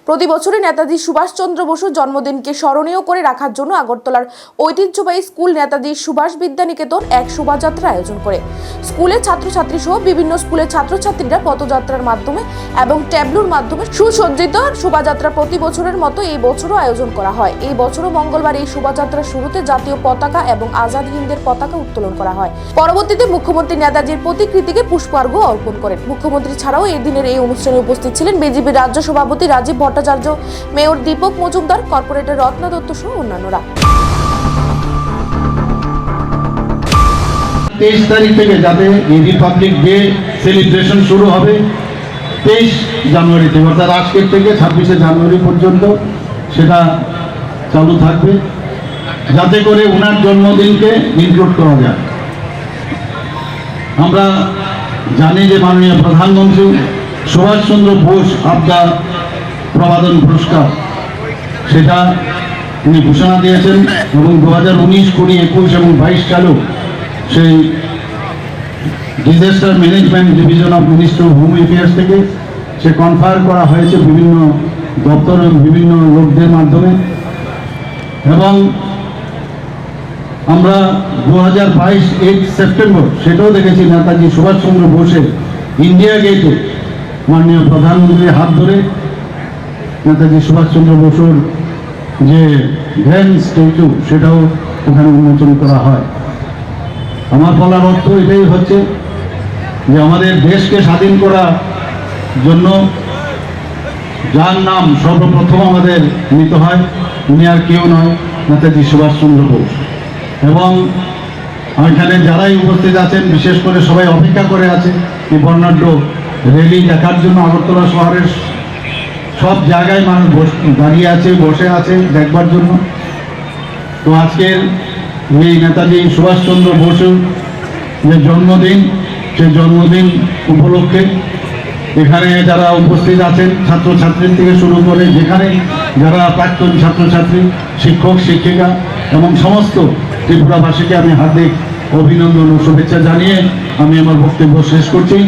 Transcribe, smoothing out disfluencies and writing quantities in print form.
প্রতি বছরই নেতাজি সুভাষচন্দ্র বসুর জন্মদিনকে স্মরণীয় করে রাখার জন্য আগরতলার ঐতিহ্যবাহী স্কুল নেতাজি সুভাষ বিদ্যানিকেতন এক শোভাযাত্রা আয়োজন করে। স্কুলের ছাত্রছাত্রী সহ বিভিন্ন স্কুলের ছাত্রছাত্রীরা পদযাত্রার মাধ্যমে এবং ট্যাবলুর মাধ্যমে সুসজ্জিত শোভাযাত্রা প্রতি বছরের মতো এই বছরও আয়োজন করা হয়। এই বছরও মঙ্গলবার এই শোভাযাত্রার শুরুতে জাতীয় পতাকা এবং আজাদ হিন্দের পতাকা উত্তোলন করা হয়। পরবর্তীতে মুখ্যমন্ত্রী নেতাজির প্রতিকৃতিকে পুষ্পার্ঘ অর্পণ করেন। মুখ্যমন্ত্রী ছাড়াও এই দিনের এই অনুষ্ঠানে উপস্থিত ছিলেন বিজেপি রাজ্য সভাপতি রাজীব ভট্টাচার্য, মেয়র দীপক মজুমদার, কর্পোরেটর রত্না দত্ত সহ অন্যান্যরা। 23 তারিখ থেকে যাতে এই রিপাবলিক ডে সেলিব্রেশন শুরু হবে 23 জানুয়ারিতে, অর্থাৎ আজকের থেকে 26শে জানুয়ারি পর্যন্ত সেটা চালু থাকবে, যাতে করে ওনার জন্মদিনকে ইনক্লুড করা যায়। আমরা জানি যে মাননীয় প্রধানমন্ত্রী সুভাষচন্দ্র বোস আবদা প্রবাদন পুরস্কার সেটা তিনি ঘোষণা দিয়েছেন এবং 2019, 20, 21 এবং 22 সালেও সেই disaster management division of ministry of home affairs থেকে সে কনফার করা হয়েছে বিভিন্ন দপ্তর এবং বিভিন্ন লোকদের মাধ্যমে। এবং আমরা 2022 8 সেপ্টেম্বর সেটাও দেখেছি নেতাজি সুভাষচন্দ্র বোসের ইন্ডিয়া গেটে মাননীয় প্রধানমন্ত্রীর হাত ধরে নেতাজি সুভাষচন্দ্র বসুর যে গ্র্যান্ড স্ট্যাচু সেটাও ওখানে উন্মোচন করা হয়। আমার বলার অর্থ এটাই হচ্ছে যে আমাদের দেশকে স্বাধীন করার জন্য যার নাম সর্বপ্রথম আমাদের নিতে হয় উনি আর কেউ নয়, নেতাজি সুভাষচন্দ্র বোস। এবং এখানে যারাই উপস্থিত আছেন বিশেষ করে সবাই অপেক্ষা করে আছে এই বর্ণাঢ্য র্যালি দেখার জন্য। আগরতলা শহরের সব জায়গায় মানুষ দাঁড়িয়ে আছে, বসে আছে দেখবার জন্য। তো আজকের এই নেতাজি সুভাষচন্দ্র বসুর যে জন্মদিন, সেই জন্মদিন উপলক্ষে এখানে যারা উপস্থিত আছেন ছাত্রছাত্রী থেকে শুরু করে যেখানে যারা প্রাক্তন ছাত্রছাত্রী, শিক্ষক শিক্ষিকা এবং সমস্ত ত্রিপুরাবাসীকে আমি হার্দিক অভিনন্দন ও শুভেচ্ছা জানিয়ে আমি আমার বক্তব্য শেষ করছি।